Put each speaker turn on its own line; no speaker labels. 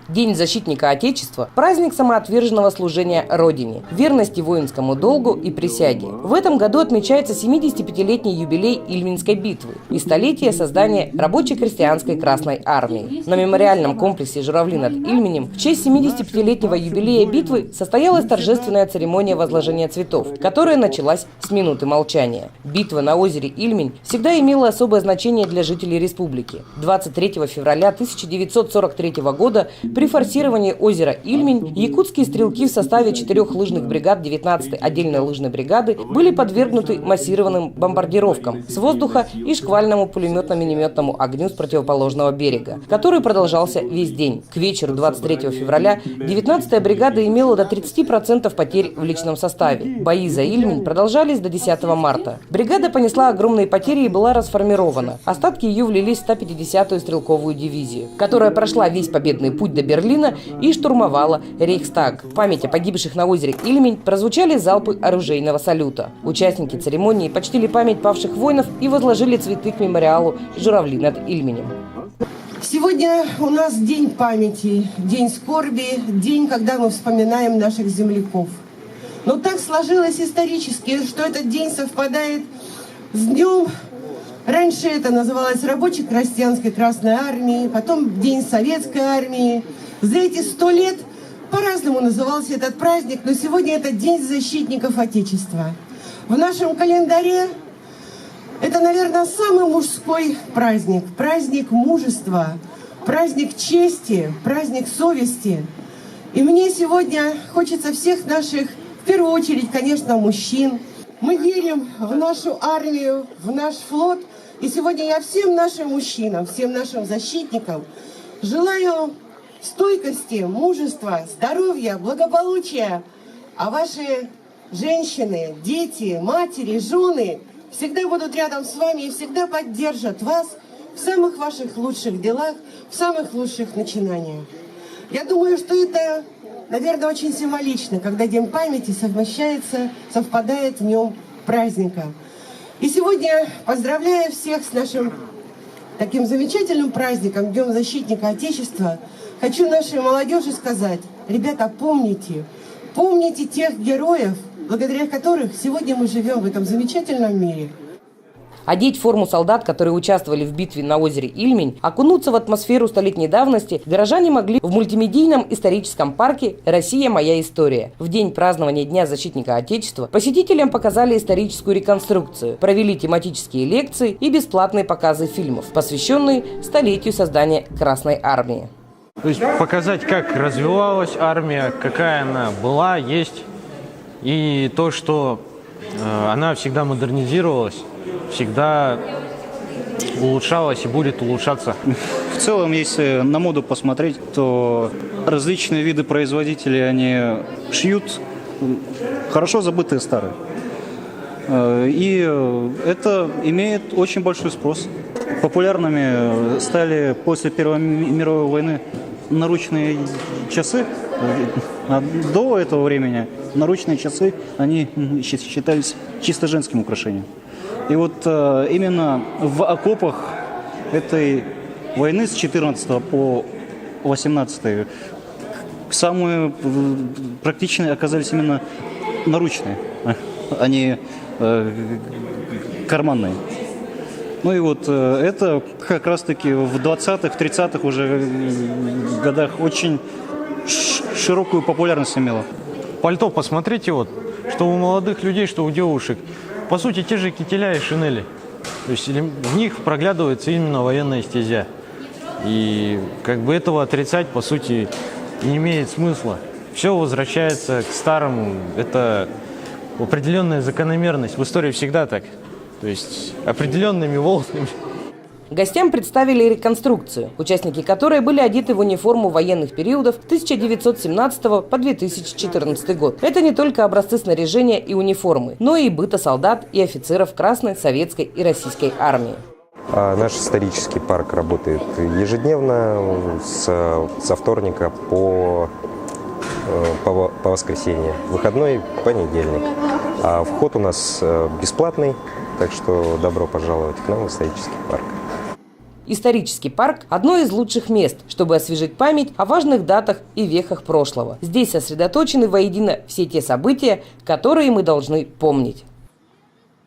День защитника Отечества – праздник самоотверженного служения Родине, верности воинскому долгу и присяге. В этом году отмечается 75-летний юбилей Ильминской битвы и столетие создания рабоче-крестьянской Красной Армии. На мемориальном комплексе «Журавли над Ильменем» в честь 75-летнего юбилея битвы состоялась торжественная церемония возложения цветов, которая началась с минуты молчания. Битва на озере Ильмень всегда имела особое значение для жителей республики. 23 февраля 1943 года при форсировании озера Ильмень якутские стрелки в составе 4 лыжных бригад 19-й отдельной лыжной бригады были подвергнуты массированным бомбардировкам с воздуха и шквальному пулеметно-минометному огню с противоположного берега, который продолжался весь день. К вечеру 23 февраля 19-я бригада имела до 30% потерь в личном составе. Бои за Ильмень продолжались до 10 марта. Бригада понесла огромные потери и была расформирована. Остатки ее влились в 150-ю стрелковую дивизию, которая прошла весь победный путь до Берлина и штурмовала Рейхстаг. В память о погибших на озере Ильмень прозвучали залпы оружейного салюта. Участники церемонии почтили память павших воинов и возложили цветы к мемориалу «Журавли над Ильменем».
Сегодня у нас день памяти, день скорби, день, когда мы вспоминаем наших земляков. Но так сложилось исторически, что этот день совпадает с днем. Раньше это называлось рабоче-крестьянской Красной Армии, потом День Советской Армии. За эти 100 лет по-разному назывался этот праздник, но сегодня это День защитников Отечества. В нашем календаре это, наверное, самый мужской праздник. Праздник мужества, праздник чести, праздник совести. И мне сегодня хочется всех наших, в первую очередь, конечно, мужчин. Мы верим в нашу армию, в наш флот. И сегодня я всем нашим мужчинам, всем нашим защитникам желаю стойкости, мужества, здоровья, благополучия. А ваши женщины, дети, матери, жены всегда будут рядом с вами и всегда поддержат вас в самых ваших лучших делах, в самых лучших начинаниях. Я думаю, что это, наверное, очень символично, когда День памяти совпадает в нем праздника. И сегодня, поздравляя всех с нашим таким замечательным праздником, Днем защитника Отечества, хочу нашей молодежи сказать: ребята, помните тех героев, благодаря которых сегодня мы живем в этом замечательном мире.
Одеть форму солдат, которые участвовали в битве на озере Ильмень, окунуться в атмосферу столетней давности горожане могли в мультимедийном историческом парке «Россия. Моя история». В день празднования Дня защитника Отечества посетителям показали историческую реконструкцию, провели тематические лекции и бесплатные показы фильмов, посвященные столетию создания Красной Армии.
То есть показать, как развивалась армия, какая она была, есть, и то, что она всегда модернизировалась, всегда улучшалась и будет улучшаться.
В целом, если на моду посмотреть, то различные виды производителей, они шьют хорошо забытые старые. И это имеет очень большой спрос. Популярными стали после Первой мировой войны наручные часы. А до этого времени наручные часы, они считались чисто женским украшением. И вот именно в окопах этой войны с 14 по 18 самые практичные оказались именно наручные, а не карманные. Ну и вот это как раз-таки в 20-х, 30-х уже годах очень широкую популярность имело.
Пальто, посмотрите, вот, что у молодых людей, что у девушек. По сути, те же кителя и шинели. То есть в них проглядывается именно военная стезя. И как бы этого отрицать, по сути, не имеет смысла. Все возвращается к старому. Это определенная закономерность. В истории всегда так. То есть определенными волнами.
Гостям представили реконструкцию, участники которой были одеты в униформу военных периодов 1917 по 2014 год. Это не только образцы снаряжения и униформы, но и быта солдат и офицеров Красной, Советской и Российской армии.
Наш исторический парк работает ежедневно со вторника по воскресенье, выходной понедельник. А вход у нас бесплатный, так что добро пожаловать к нам в исторический парк.
Исторический парк – одно из лучших мест, чтобы освежить память о важных датах и вехах прошлого. Здесь сосредоточены воедино все те события, которые мы должны помнить.